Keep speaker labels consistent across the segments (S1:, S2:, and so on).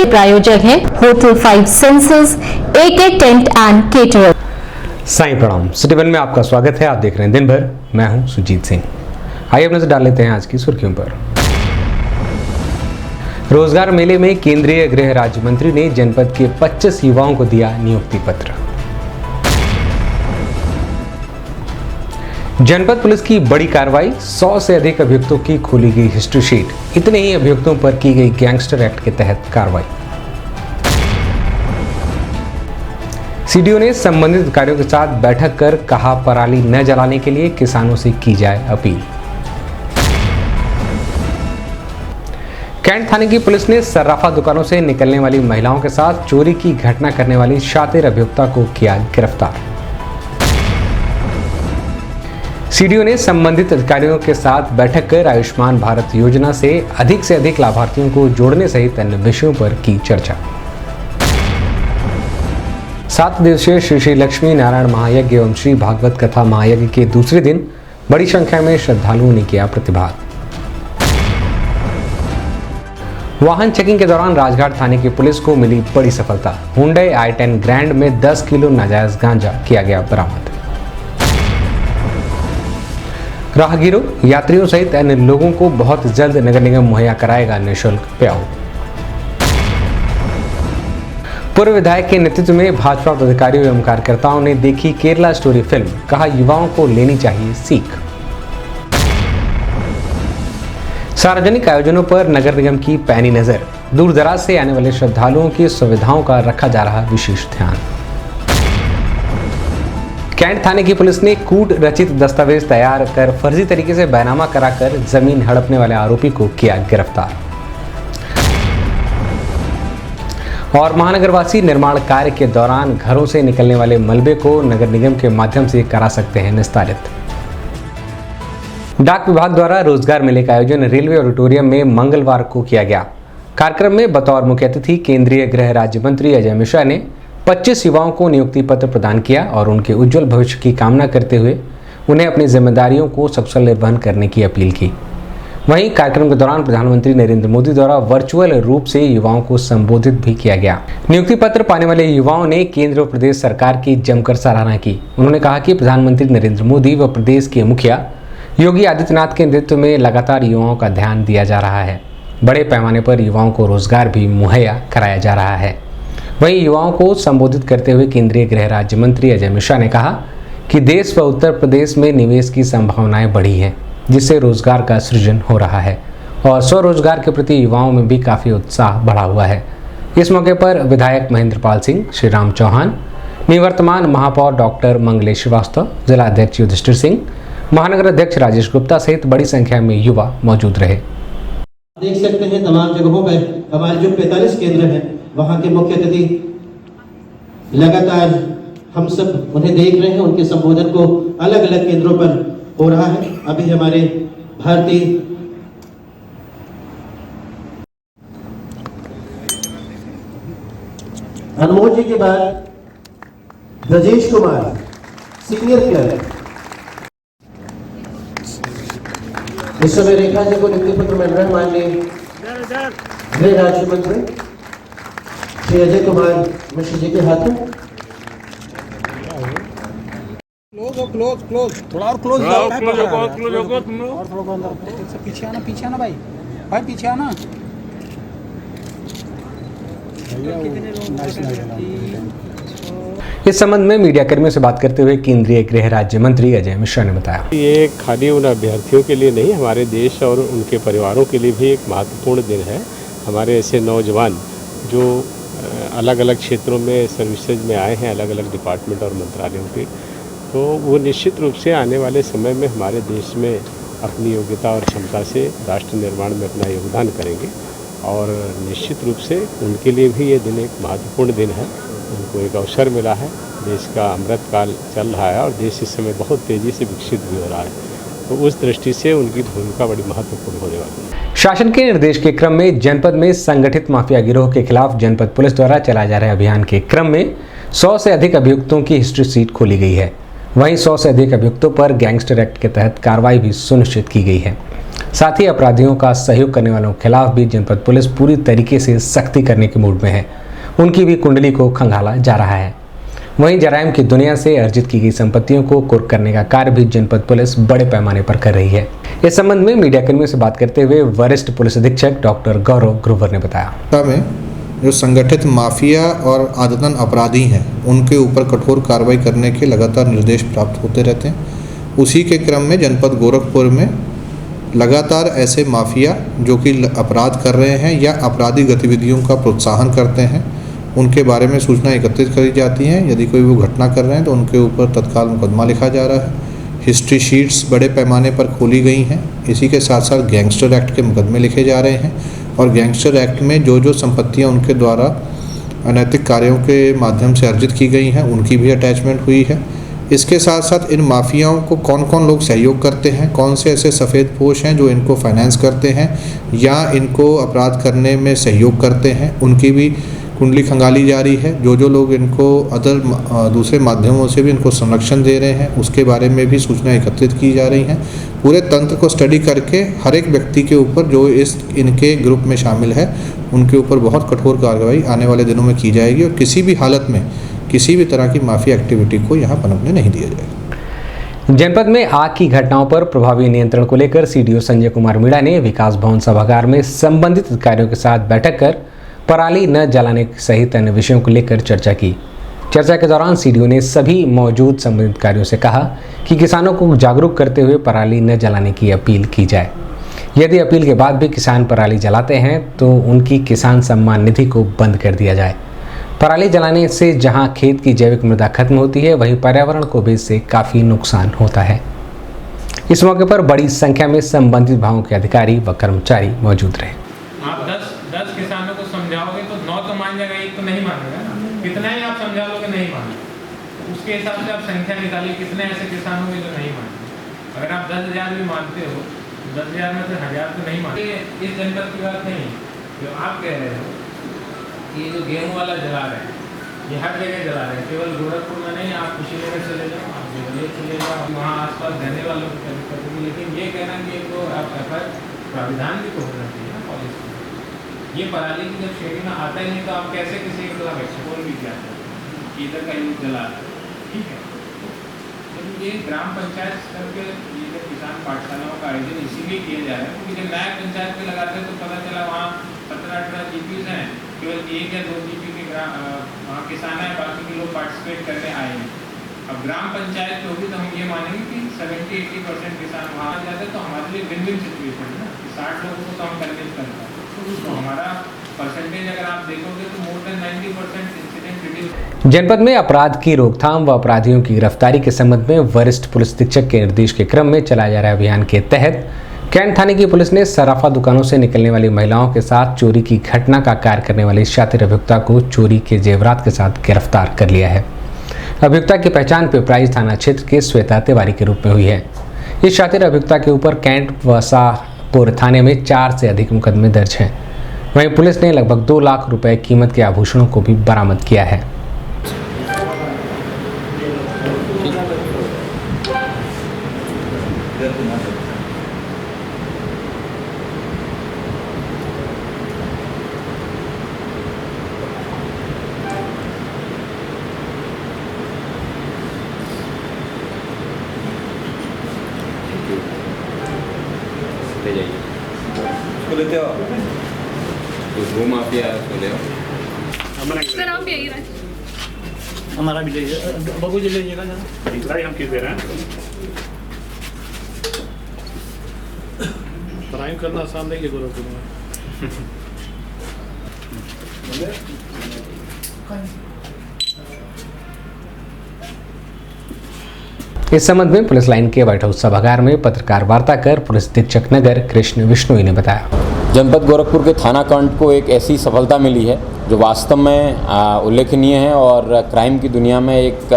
S1: प्रायोजक है hotel 5 senses, AK tent and caterer.
S2: Sai प्रणाम। सिटी वन में आपका स्वागत है। आप देख रहे हैं दिन भर, मैं हूं सुजीत सिंह। आइए अब नजर डाल लेते हैं आज की सुर्खियों पर। रोजगार मेले में केंद्रीय गृह राज्य मंत्री ने जनपद के 25 युवाओं को दिया नियुक्ति पत्र। जनपद पुलिस की बड़ी कार्रवाई, 100 से अधिक अभियुक्तों की खोली गई हिस्ट्री शीट। इतने ही अभियुक्तों पर की गई गैंगस्टर एक्ट के तहत कार्रवाई। सीडीओ ने संबंधित अधिकारियों के साथ बैठक कर कहा, पराली न जलाने के लिए किसानों से की जाए अपील। कैंट थाने की पुलिस ने सर्राफा दुकानों से निकलने वाली महिलाओं के साथ चोरी की घटना करने वाली शातिर अभियुक्ता को किया गिरफ्तार। सीडीओ ने संबंधित अधिकारियों के साथ बैठक कर आयुष्मान भारत योजना से अधिक लाभार्थियों को जोड़ने सहित अन्य विषयों पर की चर्चा। 7 दिवसीय श्री श्री लक्ष्मी नारायण महायज्ञ एवं श्री भागवत कथा महायज्ञ के दूसरे दिन बड़ी संख्या में श्रद्धालुओं ने किया प्रतिभाग। वाहन चेकिंग के दौरान राजघाट थाने की पुलिस को मिली बड़ी सफलता। हुंडई i10 ग्रैंड में 10 किलो नाजायज गांजा किया गया बरामद। राहगीरों, यात्रियों सहित अन्य लोगों को बहुत जल्द नगर निगम मुहैया कराएगा निःशुल्क पेयआउट। पूर्व विधायक के नेतृत्व में भाजपा पदाधिकारियों एवं कार्यकर्ताओं ने देखी केरला स्टोरी फिल्म, कहा युवाओं को लेनी चाहिए सीख। सार्वजनिक आयोजनों पर नगर निगम की पैनी नजर, दूर दराज से आने वाले श्रद्धालुओं की सुविधाओं का रखा जा रहा विशेष ध्यान। कैंट थाने की पुलिस ने कूट रचित दस्तावेज तैयार कर फर्जी तरीके से बैनामा कराकर जमीन हड़पने वाले आरोपी को किया गिरफ्तार। और महानगरवासी निर्माण कार्य के दौरान घरों से निकलने वाले मलबे को नगर निगम के माध्यम से करा सकते हैं निस्तारित। डाक विभाग द्वारा रोजगार मेले का आयोजन रेलवे ऑडिटोरियम में मंगलवार को किया गया। कार्यक्रम में बतौर मुख्य अतिथि केंद्रीय गृह राज्य मंत्री अजय मिश्रा ने 25 युवाओं को नियुक्ति पत्र प्रदान किया और उनके उज्जवल भविष्य की कामना करते हुए उन्हें अपनी जिम्मेदारियों को सकुशल निर्वहन करने की अपील की। वहीं कार्यक्रम के दौरान प्रधानमंत्री नरेंद्र मोदी द्वारा वर्चुअल रूप से युवाओं को संबोधित भी किया गया। नियुक्ति पत्र पाने वाले युवाओं ने केंद्र व प्रदेश सरकार की जमकर सराहना की। उन्होंने कहा कि प्रधानमंत्री नरेंद्र मोदी व प्रदेश के मुखिया योगी आदित्यनाथ के नेतृत्व में लगातार युवाओं का ध्यान दिया जा रहा है। बड़े पैमाने पर युवाओं को रोजगार भी मुहैया कराया जा रहा है। वहीं युवाओं को संबोधित करते हुए केंद्रीय गृह राज्य मंत्री अजय मिश्रा ने कहा कि देश व उत्तर प्रदेश में निवेश की संभावनाएं बढ़ी हैं, जिससे रोजगार का सृजन हो रहा है और स्वरोजगार के प्रति युवाओं में भी काफी उत्साह बढ़ा हुआ है। इस मौके पर विधायक महेंद्रपाल सिंह, श्री राम चौहान, निवर्तमान महापौर डॉक्टर मंगलेश श्रीवास्तव, जिला अध्यक्ष युधिष्ठिर सिंह, महानगर अध्यक्ष राजेश गुप्ता सहित बड़ी संख्या में युवा मौजूद रहे।
S3: देख सकते हैं तमाम जगहों पर हमारे जो 45 केंद्र हैं, वहां के मुख्य अतिथि लगातार हम सब उन्हें देख रहे हैं। उनके संबोधन को अलग अलग केंद्रों पर हो रहा है। अभी हमारे भारतीय अनमोल जी के बाद ब्रजेश कुमार, सीनियर क्लर्क। इस समय रेखा जी को नियुक्ति पत्र मिल रहा है माननीय गृह राज्य मंत्री श्री अजय कुमार मिश्र जी के हाथों। क्लोज थोड़ा और क्लोज पीछे आना भाई पीछे आना।
S2: इस संबंध में मीडिया कर्मियों से बात करते हुए केंद्रीय गृह राज्य मंत्री अजय मिश्रा ने बताया,
S4: ये खाली उन अभ्यर्थियों के लिए नहीं, हमारे देश और उनके परिवारों के लिए भी एक महत्वपूर्ण दिन है। हमारे ऐसे नौजवान जो अलग अलग क्षेत्रों में सर्विसेज में आए हैं, अलग अलग डिपार्टमेंट और मंत्रालयों के, तो वो निश्चित रूप से आने वाले समय में हमारे देश में अपनी योग्यता और क्षमता से राष्ट्र निर्माण में अपना योगदान करेंगे और निश्चित रूप से उनके लिए भी ये दिन एक महत्वपूर्ण दिन है। उनको एक अवसर मिला है। देश का अमृत काल चल रहा है और देश इस समय बहुत तेज़ी से विकसित भी हो रहा है, तो उस दृष्टि से उनकी भूमिका बड़ी महत्वपूर्ण होने वाली है।
S2: शासन के निर्देश के क्रम में जनपद में संगठित माफिया गिरोह के खिलाफ जनपद पुलिस द्वारा चलाए जा रहे अभियान के क्रम में 100 से अधिक अभियुक्तों की हिस्ट्री शीट खोली गई है। वहीं 100 से अधिक अभियुक्तों पर गैंगस्टर एक्ट के तहत कार्रवाई भी सुनिश्चित की गई है। साथ ही अपराधियों का सहयोग करने वालों के खिलाफ भी जनपद पुलिस पूरी तरीके से सख्ती करने के मूड में है। उनकी भी कुंडली को खंगाला जा रहा है। वहीं जराइम की दुनिया से अर्जित की गई संपत्तियों को कुर्क करने का कार्य भी जनपद पुलिस बड़े पैमाने पर कर रही है। इस संबंध में मीडिया कर्मियों से बात करते हुए वरिष्ठ पुलिस अधीक्षक डॉक्टर गौरव ग्रोवर ने बताया।
S5: में जो संगठित माफिया और आदतन अपराधी हैं उनके ऊपर कठोर कार्रवाई करने के लगातार निर्देश प्राप्त होते रहते हैं। उसी के क्रम में जनपद गोरखपुर में लगातार ऐसे माफिया जो कि अपराध कर रहे हैं या आपराधिक गतिविधियों का प्रोत्साहन करते हैं उनके बारे में सूचना एकत्रित करी जाती हैं। यदि कोई वो घटना कर रहे हैं तो उनके ऊपर तत्काल मुकदमा लिखा जा रहा है। हिस्ट्री शीट्स बड़े पैमाने पर खोली गई हैं। इसी के साथ साथ गैंगस्टर एक्ट के मुकदमे लिखे जा रहे हैं और गैंगस्टर एक्ट में जो संपत्तियां उनके द्वारा अनैतिक कार्यों के माध्यम से अर्जित की गई हैं उनकी भी अटैचमेंट हुई है। इसके साथ साथ इन माफियाओं को कौन कौन लोग सहयोग करते हैं, कौन से ऐसे सफ़ेद पोश हैं जो इनको फाइनेंस करते हैं या इनको अपराध करने में सहयोग करते हैं, उनकी भी कुंडली खंगाली जा रही है। जो लोग इनको दूसरे माध्यमों से भी इनको संरक्षण दे रहे हैं उसके बारे में भी सूचना एकत्रित की जा रही हैं। पूरे तंत्र को स्टडी करके हर एक व्यक्ति के ऊपर जो इनके ग्रुप में शामिल है उनके ऊपर बहुत कठोर कार्रवाई आने वाले दिनों में की जाएगी और किसी भी हालत में किसी भी तरह की माफिया एक्टिविटी को यहाँ पनपने नहीं दिया जाएगा।
S2: जनपद में आग की घटनाओं पर प्रभावी नियंत्रण को लेकर सीडीओ संजय कुमार मीणा ने विकास भवन सभागार में संबंधित अधिकारियों के साथ बैठक कर पराली न जलाने सहित अन्य विषयों को लेकर चर्चा की। चर्चा के दौरान सीडीओ ने सभी मौजूद संबंधित अधिकारियों से कहा कि किसानों को जागरूक करते हुए पराली न जलाने की अपील की जाए। यदि अपील के बाद भी किसान पराली जलाते हैं तो उनकी किसान सम्मान निधि को बंद कर दिया जाए। पराली जलाने से जहां खेत की जैविक मृदा खत्म होती है वहीं पर्यावरण को भी इससे काफ़ी नुकसान होता है। इस मौके पर बड़ी संख्या में संबंधित विभागों के अधिकारी व कर्मचारी मौजूद रहे।
S6: आप 10 किसानों को समझाओगे तो 9 तो मान जाएगा, 1 तो नहीं मानेगा ना। कितना ही आप समझा लोगे नहीं मानेगा। उसके हिसाब से आप संख्या निकालिए कितने ऐसे किसान होंगे जो नहीं मानेंगे। अगर आप 10,000 भी मानते हो 10,000 में से 1,000 तो नहीं मानते। इस जनपद की बात नहीं जो आप कह रहे हो कि जो गेहूँ वाला जला रहे हैं ये हर जगह जला रहे हैं, केवल गोरखपुर में नहीं। आप कुशीनगर चले जाओ, आप देवरिया चले जाओ, वहाँ आसपास रहने वालों की दिक्कत होगी। लेकिन ये कहना कि एक तो आप प्राविधान भी तो होना चाहिए ना पॉलिसी। ये पराली की जब श्रेणी में आता ही नहीं तो आप कैसे किसी के खिलाफ एक्शन भी क्या कि इधर का यूज जला रहा है, ठीक है। लेकिन ये ग्राम पंचायत स्तर पे ये जो किसान पाठशालाओं का आयोजन इसीलिए किया जा रहा है क्योंकि जब नया पंचायत पे लगाते हैं तो पता चला वहाँ 17-18 जीपीज हैं, केवल 1 या 2 जीपी के वहाँ किसान हैं, बाकी के लोग पार्टिसिपेट करने आए हैं। अब ग्राम पंचायत होगी तो हम ये मानेंगे कि 70-80% किसान वहाँ आ जाते तो हमारे लिए विन विन सिचुएशन है ना। 60 लोगों को तो हम कन्विंस कर पाए तो हमारा परसेंटेज अगर आप देखोगे तो मोर देन 90% इंसिडेंट रिड्यूस।
S2: जनपद में अपराध की रोकथाम व अपराधियों की गिरफ्तारी के संबंध में वरिष्ठ पुलिस अधीक्षक के निर्देश के क्रम में चलाए जा रहे अभियान के तहत कैंट थाने की पुलिस ने सराफा दुकानों से निकलने वाली महिलाओं के साथ चोरी की घटना का कार्य करने वाले शातिर अभियुक्ता को चोरी के जेवरात के साथ गिरफ्तार कर लिया है। अभियुक्ता की पहचान पिपराइच थाना क्षेत्र के श्वेता तिवारी के रूप में हुई है। इस शातिर अभियुक्ता के ऊपर कैंट व शाहपुर थाने में 4 से अधिक मुकदमे दर्ज हैं। वहीं पुलिस ने लगभग 2 लाख रुपए कीमत के आभूषणों को भी बरामद किया है।
S7: ले जाइए उसको लेते हो वो माफिया है उसको ले आओ।
S8: सर आप यही रहे
S9: हमारा भी लीजिए बबू जी लीजिएगा जरा हम किस दे रहे हैं। क्राइम करना आसान नहीं है गोरखपुर में।
S2: इस संबंध में पुलिस लाइन के व्हाइट हाउस सभागार में पत्रकार वार्ता कर पुलिस अधीक्षक नगर कृष्ण विष्णोई ने बताया।
S7: जनपद गोरखपुर के थाना कांड को एक ऐसी सफलता मिली है जो वास्तव में उल्लेखनीय है और क्राइम की दुनिया में एक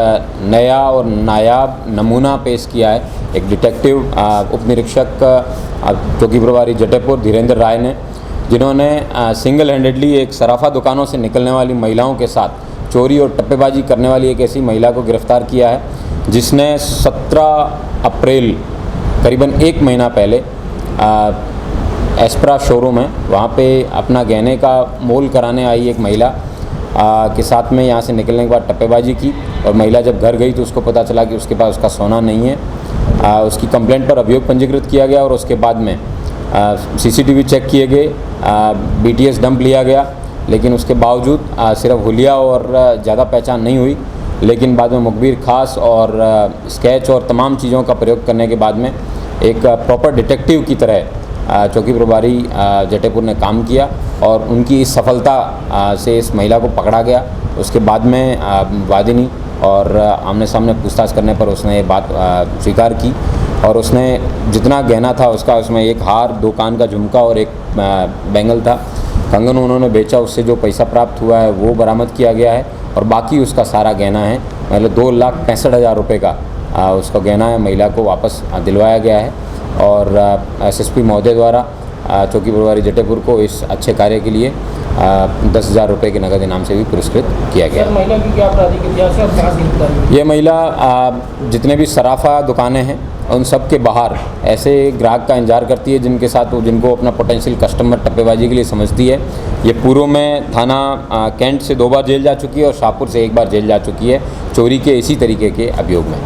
S7: नया और नायाब नमूना पेश किया है। एक डिटेक्टिव उप निरीक्षक चौकी प्रभारी जटेपुर धीरेन्द्र राय ने, जिन्होंने सिंगल हैंडेडली एक सराफा दुकानों से निकलने वाली महिलाओं के साथ चोरी और टप्पेबाजी करने वाली एक ऐसी महिला को गिरफ्तार किया है जिसने 17 अप्रैल करीबन 1 महीना पहले एस्प्रा शोरूम है, वहाँ पे अपना गहने का मोल कराने आई एक महिला के साथ में यहाँ से निकलने के बाद टप्पेबाजी की, और महिला जब घर गई तो उसको पता चला कि उसके पास उसका सोना नहीं है। उसकी कंप्लेंट पर अभियोग पंजीकृत किया गया और उसके बाद में CCTV चेक किए गए, BTS डंप लिया गया, लेकिन उसके बावजूद सिर्फ हुलिया और ज़्यादा पहचान नहीं हुई। लेकिन बाद में मुखबिर खास और स्केच और तमाम चीज़ों का प्रयोग करने के बाद में एक प्रॉपर डिटेक्टिव की तरह चौकी प्रभारी जटेपुर ने काम किया और उनकी इस सफलता से इस महिला को पकड़ा गया। उसके बाद में वादिनी और आमने सामने पूछताछ करने पर उसने ये बात स्वीकार की और उसने जितना गहना था उसका, उसमें एक हार, 2 कान का झुमका और एक बैंगल था, कंगन उन्होंने बेचा, उससे जो पैसा प्राप्त हुआ है वो बरामद किया गया है और बाकी उसका सारा गहना है, मतलब 2,65,000 रुपये का उसका गहना है, महिला को वापस दिलवाया गया है। और SSP महोदय द्वारा चौकी प्रभारी जटेपुर को इस अच्छे कार्य के लिए 10,000 रुपये के नगद इनाम से भी पुरस्कृत किया गया।
S9: सर, महिला की क्या आपराधिक इतिहास है और कहाँ से गिरफ्तार हुई?
S7: ये महिला जितने भी सराफा दुकानें हैं उन सब के बाहर ऐसे ग्राहक का इंतजार करती है जिनको अपना पोटेंशियल कस्टमर टप्पेबाजी के लिए समझती है। ये पूर्व में थाना कैंट से 2 बार जेल जा चुकी है और शाहपुर से 1 बार जेल जा चुकी है चोरी के इसी तरीके के अभियोग में।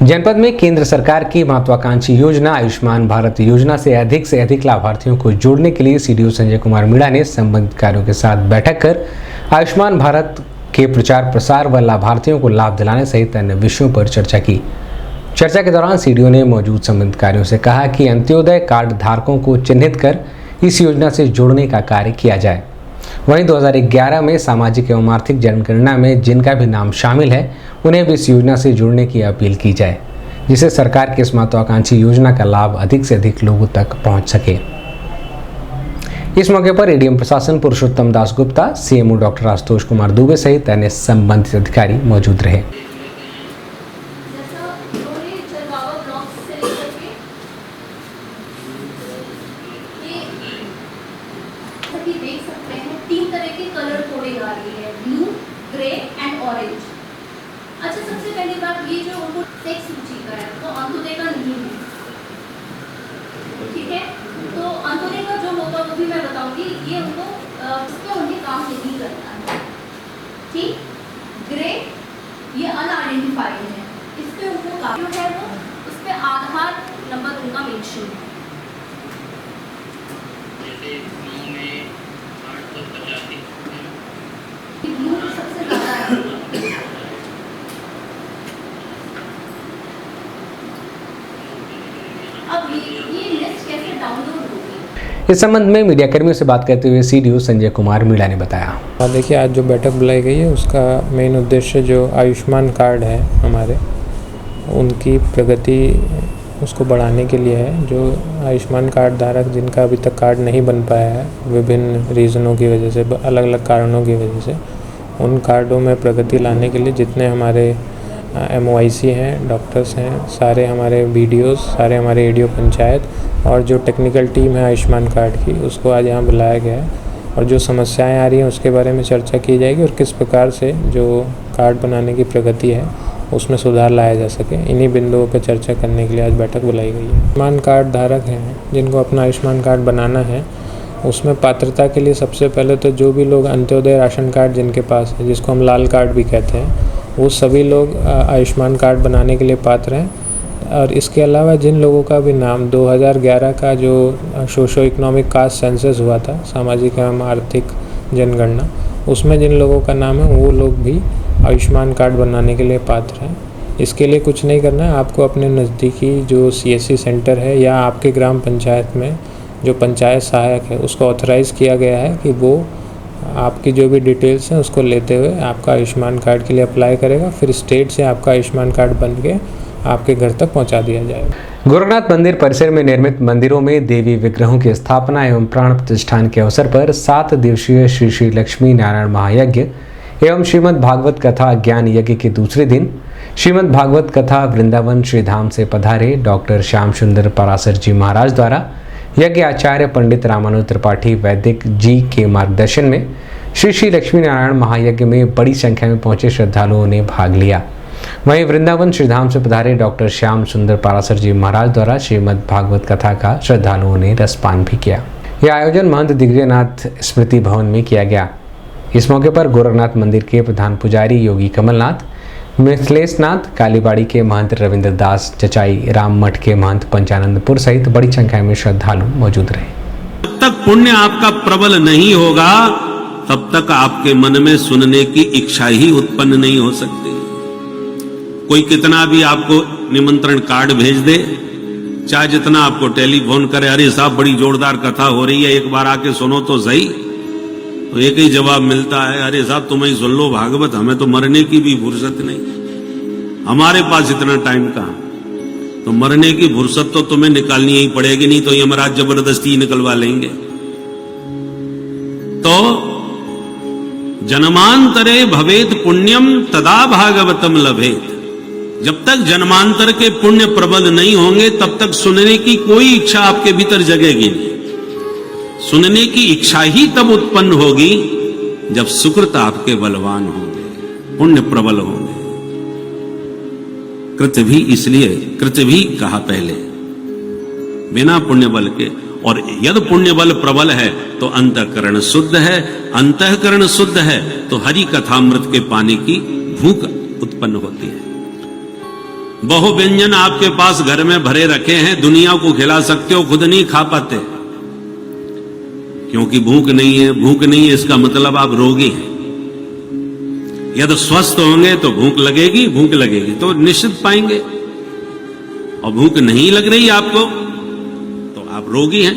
S2: जनपद में केंद्र सरकार की महत्वाकांक्षी योजना आयुष्मान भारत योजना से अधिक लाभार्थियों को जोड़ने के लिए CDO संजय कुमार मीणा ने संबंधित कार्यों के साथ बैठक कर आयुष्मान भारत के प्रचार प्रसार व लाभार्थियों को लाभ दिलाने सहित अन्य विषयों पर चर्चा की। चर्चा के दौरान CDO ने मौजूद संबंधित कार्यों से कहा कि अंत्योदय कार्ड धारकों को चिन्हित कर इस योजना से जोड़ने का कार्य किया जाए। वहीं 2011 में सामाजिक एवं आर्थिक जनगणना में जिनका भी नाम शामिल है उन्हें भी इस योजना से जुड़ने की अपील की जाए, जिससे सरकार की इस महत्वाकांक्षी योजना का लाभ अधिक से अधिक लोगों तक पहुंच सके। इस मौके पर ADM प्रशासन पुरुषोत्तम दास गुप्ता, CMO डॉक्टर आशुतोष कुमार दुबे सहित अन्य संबंधित अधिकारी मौजूद रहे।
S8: देख सकते हैं 3 तरह के कलर कोडिंग आ रही है, ब्लू, ग्रे एंड ऑरेंज। अच्छा, सबसे पहली बात ये जो उनको टेक्स्ट सूची का है तो अंत्योदय का नहीं है, ठीक है। तो अंत्योदय का जो होगा वो भी मैं बताऊंगी, ये उनको इस पर उन्हें काम नहीं करना है, ठीक। ग्रे ये अनआइडेंटिफाइड है, इस पर उनको काम जो है वो उस पर आधार नंबर उनका मेंशन है। सबसे ज़्यादा है। अब ये लिस्ट कैसे डाउनलोड होगी?
S2: इस संबंध में मीडिया कर्मियों से बात करते हुए CDO संजय कुमार मीणा ने बताया।
S10: देखिए, आज जो बैठक बुलाई गई है उसका मेन उद्देश्य जो आयुष्मान कार्ड है हमारे, उनकी प्रगति उसको बढ़ाने के लिए है। जो आयुष्मान कार्ड धारक जिनका अभी तक कार्ड नहीं बन पाया है विभिन्न रीज़नों की वजह से, अलग अलग कारणों की वजह से, उन कार्डों में प्रगति लाने के लिए जितने हमारे MOIC हैं, डॉक्टर्स हैं, सारे हमारे BDOs, सारे हमारे ADO पंचायत और जो टेक्निकल टीम है आयुष्मान कार्ड की, उसको आज यहाँ बुलाया गया है और जो समस्याएं आ रही हैं उसके बारे में चर्चा की जाएगी और किस प्रकार से जो कार्ड बनाने की प्रगति है उसमें सुधार लाया जा सके। इन्हीं बिंदुओं पर चर्चा करने के लिए आज बैठक बुलाई गई है। आयुष्मान कार्ड धारक हैं जिनको अपना आयुष्मान कार्ड बनाना है, उसमें पात्रता के लिए सबसे पहले तो जो भी लोग अंत्योदय राशन कार्ड जिनके पास है, जिसको हम लाल कार्ड भी कहते हैं, वो सभी लोग आयुष्मान कार्ड बनाने के लिए पात्र हैं। और इसके अलावा जिन लोगों का भी नाम 2011 का जो सोशो इकोनॉमिक कास्ट सेंसस हुआ था, सामाजिक एवं आर्थिक जनगणना, उसमें जिन लोगों का नाम है वो लोग भी आयुष्मान कार्ड बनाने के लिए पात्र हैं। इसके लिए कुछ नहीं करना है, आपको अपने नज़दीकी जो CSC सेंटर है या आपके ग्राम पंचायत में जो पंचायत सहायक है उसको ऑथराइज़ किया गया है कि वो आपकी जो भी डिटेल्स हैं उसको लेते हुए आपका आयुष्मान कार्ड के लिए अप्लाई करेगा। फिर स्टेट से आपका आयुष्मान कार्ड बन के आपके घर तक पहुंचा दिया जाएगा।
S2: गोरखनाथ मंदिर परिसर में निर्मित मंदिरों में देवी विग्रहों की स्थापना एवं प्राण प्रतिष्ठान के अवसर पर 7 दिवसीय श्री श्री लक्ष्मी नारायण महायज्ञ एवं श्रीमद् भागवत कथा ज्ञान यज्ञ के दूसरे दिन श्रीमद् भागवत कथा वृंदावन श्री धाम से पधारे डॉक्टर श्याम सुंदर पराशर जी महाराज द्वारा यज्ञ आचार्य पंडित रामानुज त्रिपाठी वैदिक जी के मार्गदर्शन में श्री श्री लक्ष्मी नारायण महायज्ञ में बड़ी संख्या में पहुंचे श्रद्धालुओं ने भाग लिया। वहीं वृंदावन श्रीधाम से पधारे डॉक्टर श्याम सुंदर पारासर जी महाराज द्वारा श्रीमद् भागवत कथा का श्रद्धालुओं ने रसपान भी किया। यह आयोजन महंत दिग्विजयनाथ स्मृति भवन में किया गया। इस मौके पर गोरखनाथ मंदिर के प्रधान पुजारी योगी कमलनाथ, मिथिलेशनाथ, कालीबाड़ी के महंत रविंद्र दास, चचाई राम मठ के महंत पंचानंदपुर सहित बड़ी संख्या में श्रद्धालु मौजूद रहे।
S11: जब तक पुण्य आपका प्रबल नहीं होगा तब तक आपके मन में सुनने की इच्छा ही उत्पन्न नहीं हो सकती। कोई कितना भी आपको निमंत्रण कार्ड भेज दे, चाहे जितना आपको टेलीफोन करे, अरे साहब बड़ी जोरदार कथा हो रही है, एक बार आके सुनो तो सही, तो एक ही जवाब मिलता है, अरे साहब तुम ही सुन लो भागवत, हमें तो मरने की भी फुर्सत नहीं, हमारे पास इतना टाइम कहां। तो मरने की फुर्सत तो तुम्हें निकालनी ही पड़ेगी, नहीं तो यमराज जबरदस्ती निकलवा लेंगे। तो जन्मांतरे भवेत पुण्यम तदा भागवतम लभेत। जब तक जन्मांतर के पुण्य प्रबल नहीं होंगे तब तक सुनने की कोई इच्छा आपके भीतर जगेगी नहीं। सुनने की इच्छा ही तब उत्पन्न होगी जब सुकृत आपके बलवान होंगे, पुण्य प्रबल होंगे। कृत भी इसलिए कृत भी कहा पहले, बिना पुण्य बल के। और यदि पुण्य बल प्रबल है तो अंतःकरण शुद्ध है, अंतःकरण शुद्ध है तो हरि कथामृत के पाने की भूख उत्पन्न होती है। बहु व्यंजन आपके पास घर में भरे रखे हैं, दुनिया को खिला सकते हो, खुद नहीं खा पाते क्योंकि भूख नहीं है। भूख नहीं है इसका मतलब आप रोगी हैं। यदि स्वस्थ होंगे तो भूख लगेगी, भूख लगेगी तो निश्चित पाएंगे। और भूख नहीं लग रही आपको तो आप रोगी हैं,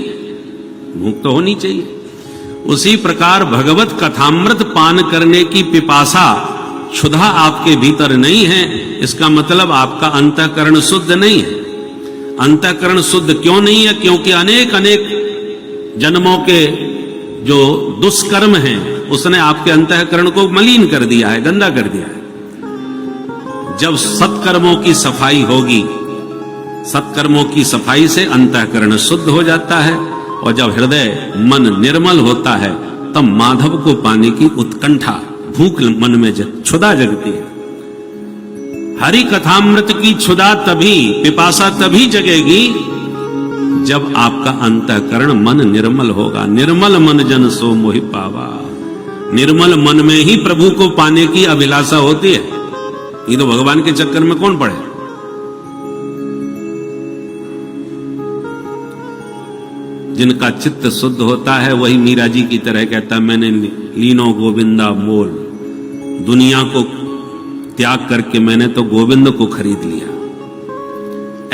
S11: भूख तो होनी चाहिए। उसी प्रकार भगवत कथामृत पान करने की पिपासा, क्षुधा आपके भीतर नहीं है, इसका मतलब आपका अंतःकरण शुद्ध नहीं है। अंतःकरण शुद्ध क्यों नहीं है? क्योंकि अनेक अनेक जन्मों के जो दुष्कर्म हैं उसने आपके अंतःकरण को मलिन कर दिया है, गंदा कर दिया है। जब सत्कर्मों की सफाई होगी, सत्कर्मों की सफाई से अंतःकरण शुद्ध हो जाता है, और जब हृदय मन निर्मल होता है तब माधव को पाने की उत्कंठा, भूख मन में क्षुधा जगती है। हरि कथामृत की क्षुधा तभी, पिपासा तभी जगेगी जब आपका अंतःकरण मन निर्मल होगा। निर्मल मन जन सो मोहि पावा। निर्मल मन में ही प्रभु को पाने की अभिलाषा होती है। ये तो भगवान के चक्कर में कौन पड़े। जिनका चित्त शुद्ध होता है वही मीरा जी की तरह कहता, मैंने लीनो गोविंदा मोल, दुनिया को त्याग करके मैंने तो गोविंद को खरीद लिया।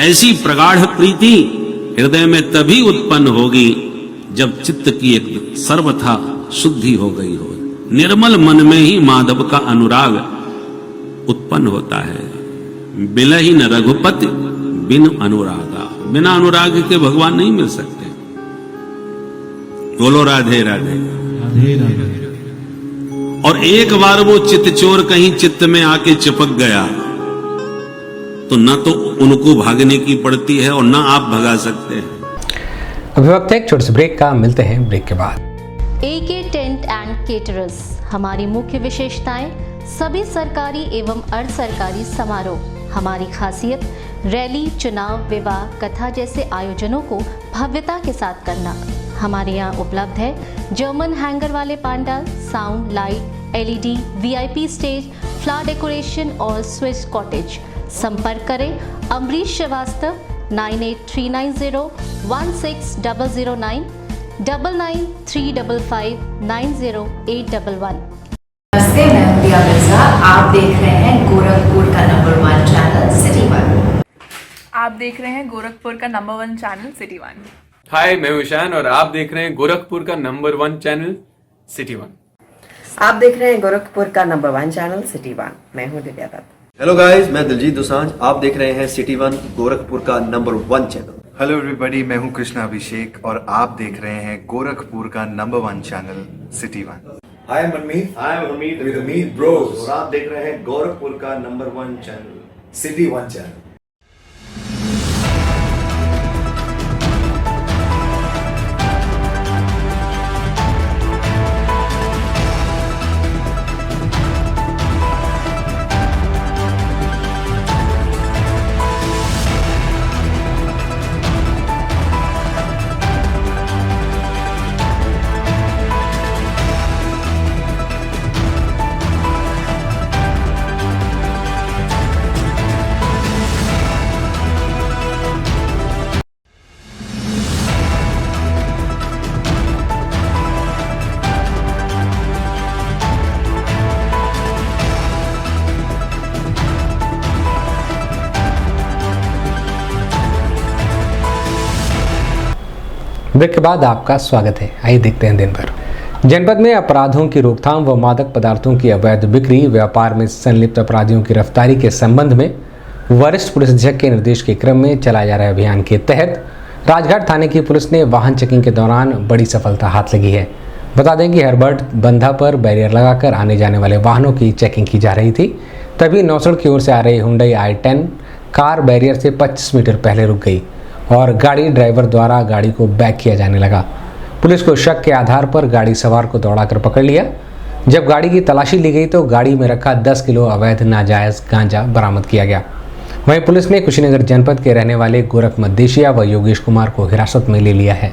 S11: ऐसी प्रगाढ़ प्रीति हृदय में तभी उत्पन्न होगी जब चित्त की एक सर्वथा शुद्धि हो गई हो। निर्मल मन में ही माधव का अनुराग उत्पन्न होता है। बिलहि न रघुपति बिन अनुरागा। बिना अनुराग के भगवान नहीं मिल सकते। बोलो राधे राधे। और एक बार वो चित्त चोर कहीं चित्त में आके चिपक गया तो न तो उनको भागने की पड़ती है और न आप भगा सकते हैं।
S2: अभी वक्त है एक छोटे से ब्रेक का, मिलते हैं ब्रेक के बाद।
S1: AK tent and caterers. हमारी मुख्य विशेषताएं सभी सरकारी एवं अर्ध सरकारी समारोह। हमारी खासियत रैली, चुनाव, विवाह, कथा जैसे आयोजनों को भव्यता के साथ करना। हमारे यहाँ उपलब्ध है जर्मन हैंगर वाले pandal, sound, light, LED, VIP stage, flower decoration और स्विस कॉटेज। संपर्क करें अमरीश श्रीवास्तव 9839016009 9935590811।
S12: नमस्ते, मैं प्रिया मिर्जा। आप देख रहे हैं गोरखपुर का नंबर 1 चैनल सिटी 1।
S13: आप देख रहे हैं गोरखपुर का नंबर 1 चैनल सिटी 1।
S14: हाय, मैं ईशान और आप देख रहे हैं गोरखपुर का नंबर 1 चैनल सिटी 1।
S12: आप देख रहे हैं गोरखपुर का नंबर 1 चैनल सिटी 1। मैं हूं दिव्या दत्त।
S15: हेलो गाइस, मैं दिलजीत दोसांझ। आप देख रहे हैं सिटी 1 गोरखपुर का नंबर 1 चैनल।
S16: हेलो एवरीबॉडी, मैं हूं कृष्णा अभिषेक और आप देख रहे हैं गोरखपुर का number 1 channel city 1।
S17: Hi Manmeet. Hi Manmeet with Meet bros. और आप देख रहे हैं गोरखपुर का number 1 channel city 1 channel.
S2: Break के बाद आपका स्वागत है। आइए देखते हैं दिन भर। जनपद में अपराधों की रोकथाम व मादक पदार्थों की अवैध बिक्री व्यापार में संलिप्त अपराधियों की गिरफ्तारी के संबंध में वरिष्ठ पुलिस अधीक्षक के निर्देश के क्रम में चलाए जा रहे अभियान के तहत राजघाट थाने की पुलिस ने वाहन चेकिंग के दौरान बड़ी सफलता हाथ लगी है। बता दें कि हर्बर्ट बंधा पर बैरियर लगाकर आने जाने वाले वाहनों की चेकिंग की जा रही थी। तभी नौसड़ की ओर से आ रही हुंडई i10 कार बैरियर से 25 मीटर पहले रुक गई और गाड़ी ड्राइवर द्वारा गाड़ी को बैक किया जाने लगा। पुलिस को शक के आधार पर गाड़ी सवार को दौड़ाकर पकड़ लिया। जब गाड़ी की तलाशी ली गई तो गाड़ी में रखा 10 किलो अवैध नाजायज गांजा बरामद किया गया। वहीं पुलिस ने कुशीनगर जनपद के रहने वाले गोरख मद्देशिया व योगेश कुमार को हिरासत में ले लिया है।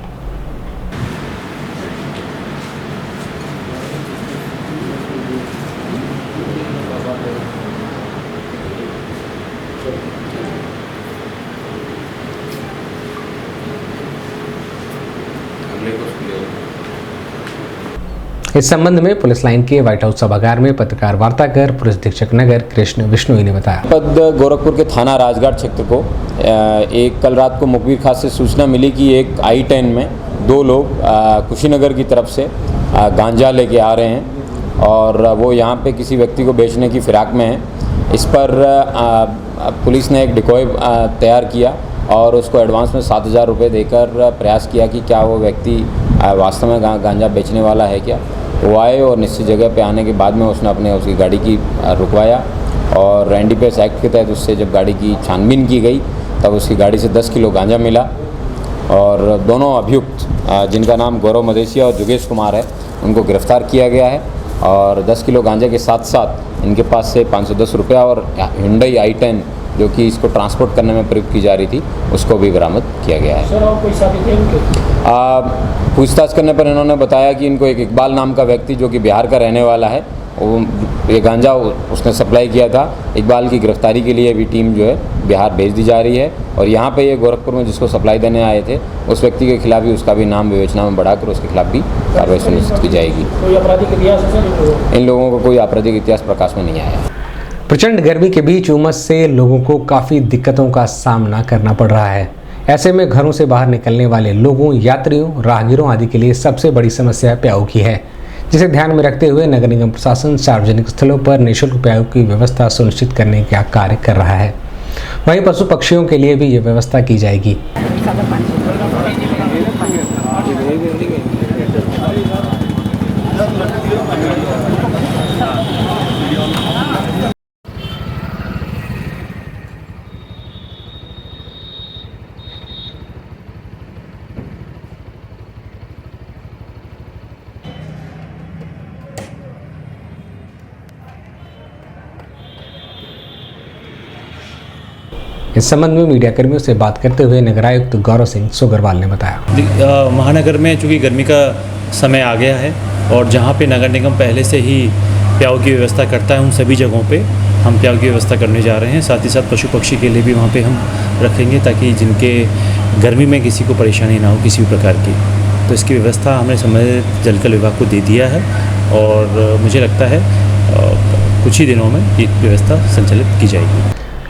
S2: इस संबंध में पुलिस लाइन के व्हाइट हाउस सभागार में पत्रकार वार्ता कर पुलिस अधीक्षक नगर कृष्ण विष्णोई ने बताया।
S7: गोरखपुर के थाना राजघाट क्षेत्र को एक कल रात को मुखबिर खास से सूचना मिली कि एक i10 में दो लोग कुशीनगर की तरफ से गांजा लेके आ रहे हैं और वो यहाँ पे किसी व्यक्ति को बेचने की फिराक में है। इस पर पुलिस ने एक डिकॉय तैयार किया और उसको एडवांस में 7,000 रुपये देकर प्रयास किया कि क्या वो व्यक्ति वास्तव में गांजा बेचने वाला है क्या। वो आए और निश्चित जगह पे आने के बाद में उसने उसकी गाड़ी की रुकवाया और एनडीपीएस एक्ट के तहत उससे जब गाड़ी की छानबीन की गई तब उसकी गाड़ी से 10 किलो गांजा मिला और दोनों अभियुक्त जिनका नाम गौरव मदेशिया और योगेश कुमार है उनको गिरफ्तार किया गया है और 10 किलो गांजे के साथ साथ इनके पास से 510 रुपया और हुंडई i10 जो कि इसको ट्रांसपोर्ट करने में प्रयोग की जा रही थी उसको भी बरामद किया गया है।
S9: सर और कोई साबित है उनके?
S7: पूछताछ करने पर इन्होंने बताया कि इनको एक इकबाल नाम का व्यक्ति जो कि बिहार का रहने वाला है वो ये गांजा उसने सप्लाई किया था। इकबाल की गिरफ्तारी के लिए अभी टीम जो है बिहार भेज दी जा रही है और यहाँ पे ये गोरखपुर में जिसको सप्लाई देने आए थे उस व्यक्ति के खिलाफ भी उसका भी नाम विवेचना में बढ़ाकर उसके खिलाफ भी कार्रवाई सुनिश्चित की जाएगी।
S9: कोई आपराधिक इतिहास है?
S7: इन लोगों को कोई आपराधिक इतिहास प्रकाश में नहीं आया।
S2: प्रचंड गर्मी के बीच उमस से लोगों को काफ़ी दिक्कतों का सामना करना पड़ रहा है। ऐसे में घरों से बाहर निकलने वाले लोगों, यात्रियों, राहगीरों आदि के लिए सबसे बड़ी समस्या प्याऊ की है, जिसे ध्यान में रखते हुए नगर निगम प्रशासन सार्वजनिक स्थलों पर निःशुल्क प्याऊ की व्यवस्था सुनिश्चित करने का कार्य कर रहा है। वहीं पशु पक्षियों के लिए भी ये व्यवस्था की जाएगी। इस संबंध में मीडिया कर्मियों से बात करते हुए नगरायुक्त गौरव सिंह सोगरवाल ने बताया।
S18: महानगर में चूँकि गर्मी का समय आ गया है और जहाँ पे नगर निगम पहले से ही प्याऊ की व्यवस्था करता है उन सभी जगहों पे हम प्याऊ की व्यवस्था करने जा रहे हैं। साथ ही साथ पशु पक्षी के लिए भी वहाँ पे हम रखेंगे ताकि जिनके गर्मी में किसी को परेशानी ना हो किसी भी प्रकार की। तो इसकी व्यवस्था हमने संबंधित जलकल विभाग को दे दिया है और मुझे लगता है कुछ ही दिनों में ये व्यवस्था संचालित की जाएगी।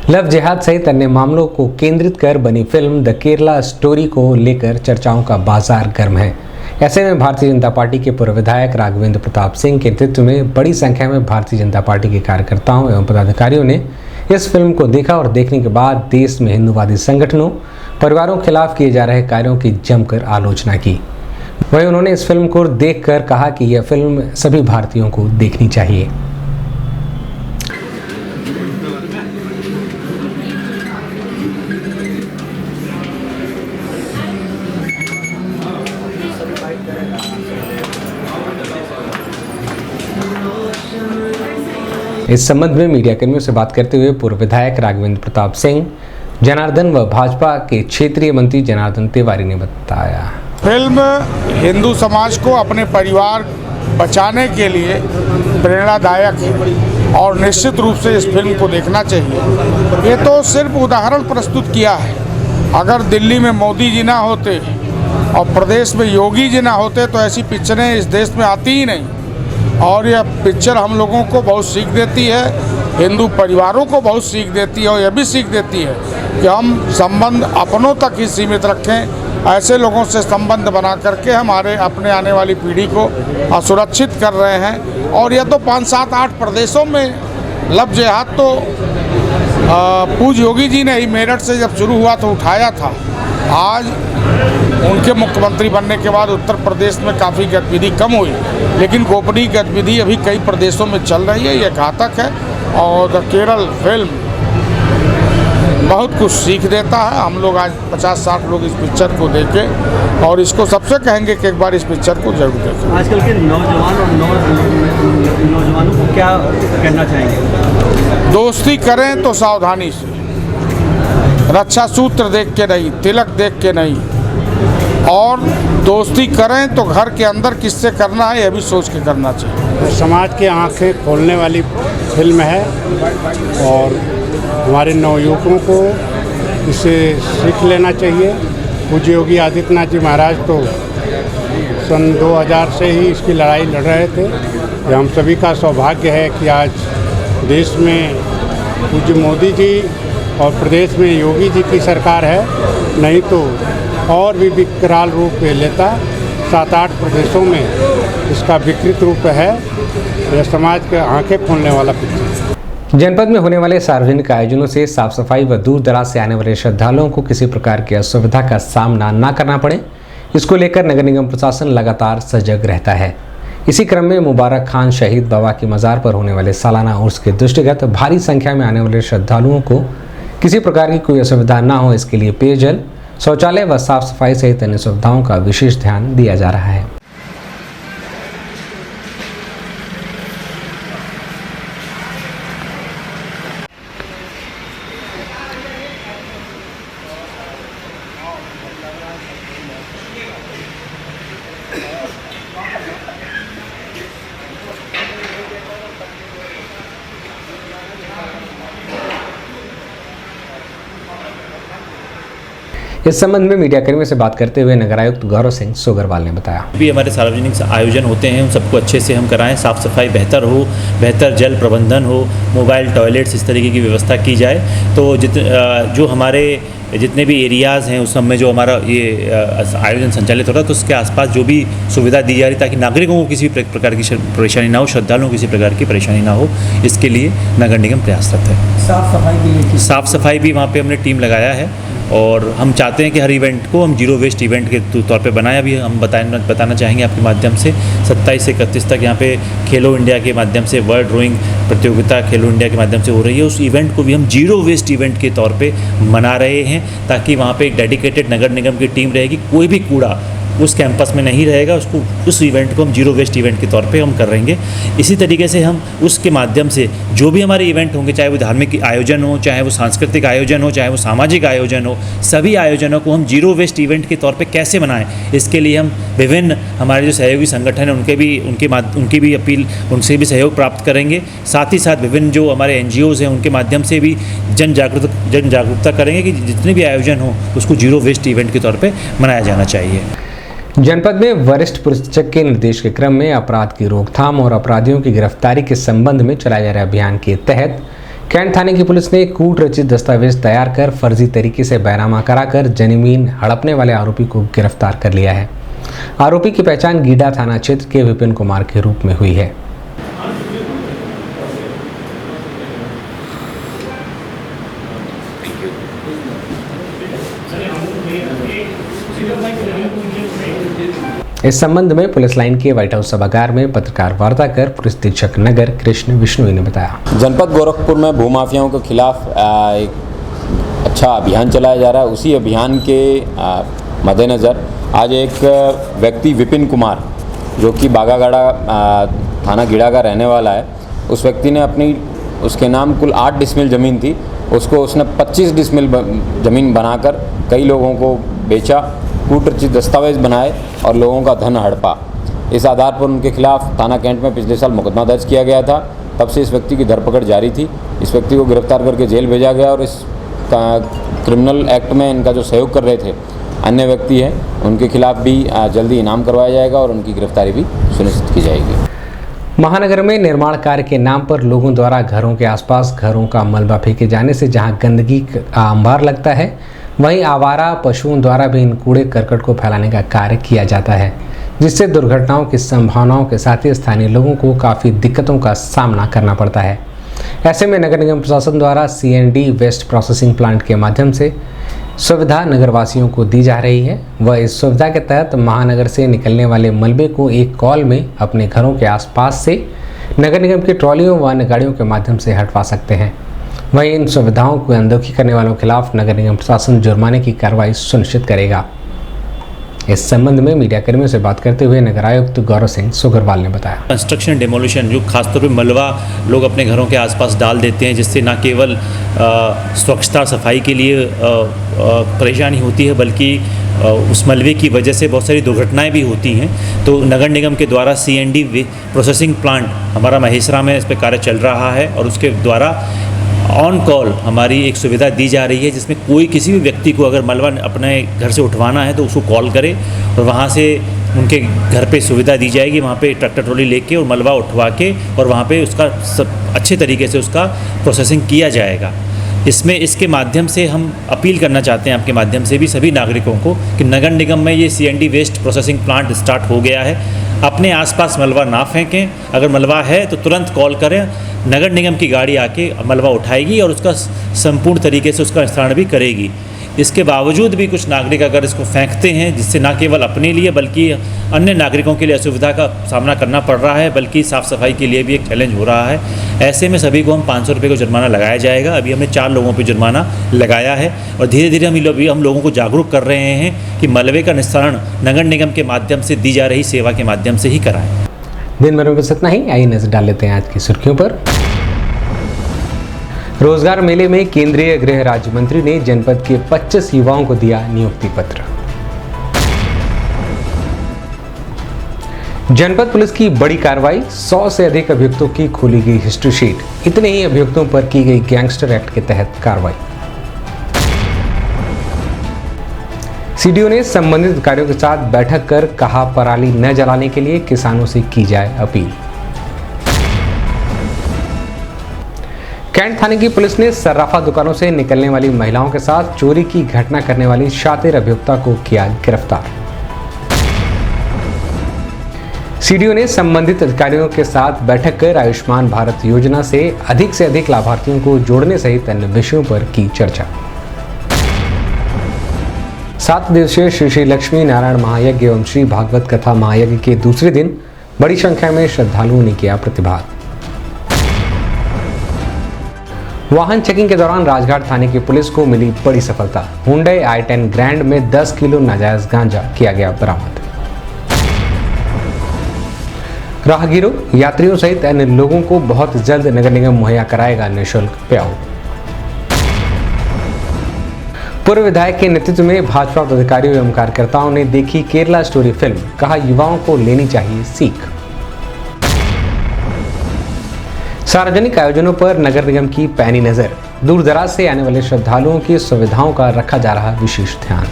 S2: लव जिहाद सहित अन्य मामलों को केंद्रित कर बनी फिल्म द केरला स्टोरी को लेकर चर्चाओं का बाजार गर्म है। ऐसे में भारतीय जनता पार्टी के पूर्व विधायक राघवेंद्र प्रताप सिंह के नेतृत्व में बड़ी संख्या में भारतीय जनता पार्टी के कार्यकर्ताओं एवं पदाधिकारियों ने इस फिल्म को देखा और देखने के बाद देश में हिंदूवादी संगठनों, परिवारों के खिलाफ किए जा रहे कार्यों की जमकर आलोचना की। वहीं उन्होंने इस फिल्म को देखकर कहा कि यह फिल्म सभी भारतीयों को देखनी चाहिए। इस संबंध में मीडिया कर्मियों से बात करते हुए पूर्व विधायक राघवेंद्र प्रताप सिंह, जनार्दन व भाजपा के क्षेत्रीय मंत्री जनार्दन तिवारी ने बताया।
S19: फिल्म हिंदू समाज को अपने परिवार बचाने के लिए प्रेरणादायक है और निश्चित रूप से इस फिल्म को देखना चाहिए। ये तो सिर्फ उदाहरण प्रस्तुत किया है। अगर दिल्ली में मोदी जी ना होते और प्रदेश में योगी जी ना होते तो ऐसी पिक्चरें इस देश में आती ही नहीं। और यह पिक्चर हम लोगों को बहुत सीख देती है, हिंदू परिवारों को बहुत सीख देती है और यह भी सीख देती है कि हम संबंध अपनों तक ही सीमित रखें, ऐसे लोगों से संबंध बना करके हमारे अपने आने वाली पीढ़ी को असुरक्षित कर रहे हैं। और यह तो 5, 7, 8 प्रदेशों में लव जिहाद तो पूज्य योगी जी ने ही मेरठ से जब शुरू हुआ तो उठाया था। आज उनके मुख्यमंत्री बनने के बाद उत्तर प्रदेश में काफ़ी गतिविधि कम हुई, लेकिन गोपनीय गतिविधि अभी कई प्रदेशों में चल रही है। ये घातक है और द केरल फिल्म बहुत कुछ सीख देता है। हम लोग आज 50-60 लोग इस पिक्चर को देखें और इसको सबसे कहेंगे कि एक बार इस पिक्चर को जरूर देखें।
S20: आजकल के नौजवान और नौजवानों को क्या कहना चाहेंगे?
S19: दोस्ती करें तो सावधानी से, रक्षा सूत्र देख के नहीं, तिलक देख के नहीं, और दोस्ती करें तो घर के अंदर किससे करना है यह भी सोच के करना चाहिए।
S21: समाज की आंखें खोलने वाली फिल्म है और हमारे नवयुवकों को इसे सीख लेना चाहिए। पूज्य योगी आदित्यनाथ जी महाराज तो सन 2000 से ही इसकी लड़ाई लड़ रहे थे। ये हम सभी का सौभाग्य है कि आज देश में पूज्य मोदी जी और प्रदेश में योगी जी की सरकार है, नहीं तो और भी विकराल रूप लेता। 7-8 प्रदेशों में इसका विकृत रूप है। यह समाज के आंखें खोलने वाला पिक्चर।
S2: जनपद में होने वाले सार्वजनिक आयोजनों से साफ सफाई व दूर दराज से आने वाले श्रद्धालुओं को किसी प्रकार की असुविधा का सामना न करना पड़े, इसको लेकर नगर निगम प्रशासन लगातार सजग रहता है। इसी क्रम में मुबारक खान शहीद बाबा की मज़ार पर होने वाले सालाना उर्स के दृष्टिगत भारी संख्या में आने वाले श्रद्धालुओं को किसी प्रकार की कोई असुविधा न हो, इसके लिए पेयजल, शौचालय व साफ सफाई सहित अन्य सुविधाओं का विशेष ध्यान दिया जा रहा है। इस संबंध में मीडिया कर्मियों से बात करते हुए नगर आयुक्त गौरव सिंह सोगरवाल ने बताया,
S18: भी हमारे सार्वजनिक आयोजन होते हैं उन सबको अच्छे से हम कराएं, साफ़ सफाई बेहतर हो, बेहतर जल प्रबंधन हो, मोबाइल टॉयलेट्स इस तरीके की व्यवस्था की जाए। तो जो हमारे जितने भी एरियाज़ हैं उस सब में जो हमारा ये आयोजन संचालित हो रहा है तो उसके आसपास जो भी सुविधा दी जा रही ताकि नागरिकों को किसी प्रकार की परेशानी ना हो, श्रद्धालुओं को किसी प्रकार की परेशानी ना हो, इसके लिए नगर निगम प्रयासरत है। साफ़ सफाई भी वहाँ पे हमने टीम लगाया है और हम चाहते हैं कि हर इवेंट को हम जीरो वेस्ट इवेंट के तौर पे बनाएं। अभी हम बताना चाहेंगे आपके माध्यम से 27 से 31 तक यहाँ पे खेलो इंडिया के माध्यम से वर्ल्ड रोइंग प्रतियोगिता खेलो इंडिया के माध्यम से हो रही है। उस इवेंट को भी हम जीरो वेस्ट इवेंट के तौर पे मना रहे हैं ताकि वहाँ पे एक डेडिकेटेड नगर निगम की टीम रहेगी। कोई भी कूड़ा उस कैंपस में नहीं रहेगा, उसको उस इवेंट को हम जीरो वेस्ट इवेंट के तौर पे हम कर रहेंगे। इसी तरीके से हम उसके माध्यम से जो भी हमारे इवेंट होंगे, चाहे वो धार्मिक आयोजन हो, चाहे वो सांस्कृतिक आयोजन हो, चाहे वो सामाजिक आयोजन हो, सभी आयोजनों को हम जीरो वेस्ट इवेंट के तौर पे कैसे बनाएं, इसके लिए हम विभिन्न हमारे जो सहयोगी संगठन हैं उनकी भी अपील, उनसे भी सहयोग प्राप्त करेंगे। साथ ही साथ विभिन्न जो हमारे NGOs हैं उनके माध्यम से भी जन जागरूकता करेंगे कि जितने भी आयोजन हो उसको जीरो वेस्ट इवेंट के तौर पर मनाया जाना चाहिए।
S2: जनपद में वरिष्ठ पुलिस अधीक्षक के निर्देश के क्रम में अपराध की रोकथाम और अपराधियों की गिरफ्तारी के संबंध में चलाए जा रहे अभियान के तहत कैंट थाने की पुलिस ने कूट रचित दस्तावेज तैयार कर फर्जी तरीके से बैनामा कराकर जमीन हड़पने वाले आरोपी को गिरफ्तार कर लिया है। आरोपी की पहचान गीडा थाना क्षेत्र के विपिन कुमार के रूप में हुई है। इस संबंध में पुलिस लाइन के व्हाइट हाउस सभागार में पत्रकार वार्ता कर पुलिस अधीक्षक नगर कृष्ण विष्णु ने बताया,
S7: जनपद गोरखपुर में भूमाफियाओं के खिलाफ एक अच्छा अभियान चलाया जा रहा है। उसी अभियान के मद्देनज़र आज एक व्यक्ति विपिन कुमार जो कि बागागाड़ा थाना गीड़ा का रहने वाला है, उस व्यक्ति ने उसके नाम कुल 8 डिसमिल ज़मीन थी, उसको उसने 25 डिसमिल ज़मीन बनाकर कई लोगों को बेचा, कूटरचित दस्तावेज बनाए और लोगों का धन हड़पा। इस आधार पर उनके खिलाफ थाना कैंट में पिछले साल मुकदमा दर्ज किया गया था। तब से इस व्यक्ति की धरपकड़ जारी थी। इस व्यक्ति को गिरफ्तार करके जेल भेजा गया और इस क्रिमिनल एक्ट में इनका जो सहयोग कर रहे थे अन्य व्यक्ति हैं उनके खिलाफ भी जल्दी इनाम करवाया जाएगा और उनकी गिरफ्तारी भी सुनिश्चित की जाएगी।
S2: महानगर में निर्माण कार्य के नाम पर लोगों द्वारा घरों के आसपास घरों का मलबा फेंके जाने से जहां गंदगी का अंबार लगता है, वहीं आवारा पशुओं द्वारा भी इन कूड़े करकट को फैलाने का कार्य किया जाता है, जिससे दुर्घटनाओं की संभावनाओं के साथ ही स्थानीय लोगों को काफ़ी दिक्कतों का सामना करना पड़ता है। ऐसे में नगर निगम प्रशासन द्वारा CND वेस्ट प्रोसेसिंग प्लांट के माध्यम से सुविधा नगरवासियों को दी जा रही है। वह इस सुविधा के तहत महानगर से निकलने वाले मलबे को एक कॉल में अपने घरों के आसपास से नगर निगम की ट्रॉलियों व अन्य गाड़ियों के माध्यम से हटवा सकते हैं। वहीं इन सुविधाओं को अनदेखी करने वालों के खिलाफ नगर निगम प्रशासन जुर्माने की कार्रवाई सुनिश्चित करेगा। इस संबंध में मीडिया कर्मियों से बात करते हुए नगर आयुक्त गौरव सिंह सोगरवाल ने बताया,
S18: कंस्ट्रक्शन डेमोलिशन जो खासतौर पे मलबा लोग अपने घरों के आसपास डाल देते हैं, जिससे न केवल स्वच्छता सफाई के लिए परेशानी होती है, बल्कि उस मलबे की वजह से बहुत सारी दुर्घटनाएं भी होती हैं। तो नगर निगम के द्वारा CND प्रोसेसिंग प्लांट हमारा महेसरा में इस पर कार्य चल रहा है और उसके द्वारा ऑन कॉल हमारी एक सुविधा दी जा रही है, जिसमें कोई किसी भी व्यक्ति को अगर मलबा अपने घर से उठवाना है तो उसको कॉल करे और वहाँ से उनके घर पे सुविधा दी जाएगी। वहाँ पे ट्रैक्टर ट्रॉली लेके और मलबा उठवा के और वहाँ पे उसका सब अच्छे तरीके से उसका प्रोसेसिंग किया जाएगा। इसके माध्यम से हम अपील करना चाहते हैं आपके माध्यम से भी सभी नागरिकों को कि नगर निगम में ये CND waste processing plant start हो गया है। अपने आसपास मलबा ना फेंकें, अगर मलबा है तो तुरंत कॉल करें, नगर निगम की गाड़ी आके मलबा उठाएगी और उसका संपूर्ण तरीके से उसका निस्तारण भी करेगी। इसके बावजूद भी कुछ नागरिक अगर इसको फेंकते हैं, जिससे न केवल अपने लिए बल्कि अन्य नागरिकों के लिए असुविधा का सामना करना पड़ रहा है, बल्कि साफ़ सफाई के लिए भी एक चैलेंज हो रहा है। ऐसे में सभी को हम 500 रुपये का जुर्माना लगाया जाएगा। अभी हमने 4 लोगों पर जुर्माना लगाया है और धीरे धीरे हम लोगों को जागरूक कर रहे हैं कि मलबे का निस्तारण नगर निगम के माध्यम से दी जा रही सेवा के माध्यम से ही कराएं।
S2: दिन भर में बस इतना ही। आइए नजर डाल लेते हैं आज की सुर्खियों पर। रोजगार मेले में केंद्रीय गृह राज्य मंत्री ने जनपद के 25 युवाओं को दिया नियुक्ति पत्र। जनपद पुलिस की बड़ी कार्रवाई, 100 से अधिक अभियुक्तों की खोली गई हिस्ट्री शीट। इतने ही अभियुक्तों पर की गई गैंगस्टर एक्ट के तहत कार्रवाई। CDO ने संबंधित अधिकारियों के साथ बैठक कर कहा, पराली न जलाने के लिए किसानों से की जाए अपील। कैंट थाने की पुलिस ने सर्राफा दुकानों से निकलने वाली महिलाओं के साथ चोरी की घटना करने वाली शातिर अभियुक्ता को किया गिरफ्तार। CDO ने संबंधित अधिकारियों के साथ बैठक कर आयुष्मान भारत योजना से अधिक लाभार्थियों को जोड़ने सहित अन्य विषयों पर की चर्चा। 7 दिवसीय श्री लक्ष्मी नारायण महायज्ञ एवं श्री भागवत कथा महायज्ञ के दूसरे दिन बड़ी संख्या में श्रद्धालुओं ने किया प्रतिभाग। वाहन चेकिंग के दौरान राजघाट थाने की पुलिस को मिली बड़ी सफलता। हुंडई i10 ग्रैंड में 10 किलो नाजायज गांजा किया गया बरामद। राहगीरों, यात्रियों सहित अन्य लोगों को बहुत जल्द नगर निगम मुहैया कराएगा निःशुल्क पेय। पूर्व विधायक के नेतृत्व में भाजपा पदाधिकारियों एवं कार्यकर्ताओं ने देखी केरला स्टोरी फिल्म, कहा युवाओं को लेनी चाहिए सीख। सार्वजनिक आयोजनों पर नगर निगम की पैनी नजर, दूर दराज से आने वाले श्रद्धालुओं की सुविधाओं का रखा जा रहा विशेष ध्यान।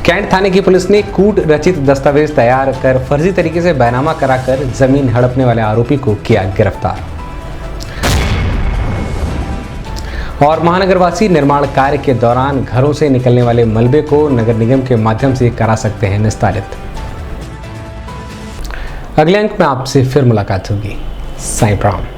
S2: कैंट थाने की पुलिस ने कूट रचित दस्तावेज तैयार कर फर्जी तरीके से बैनामा कराकर जमीन हड़पने वाले आरोपी को किया गिरफ्तार। और महानगरवासी निर्माण कार्य के दौरान घरों से निकलने वाले मलबे को नगर निगम के माध्यम से करा सकते हैं निस्तारित। अगले अंक में आपसे फिर मुलाकात होगी। साईं राम।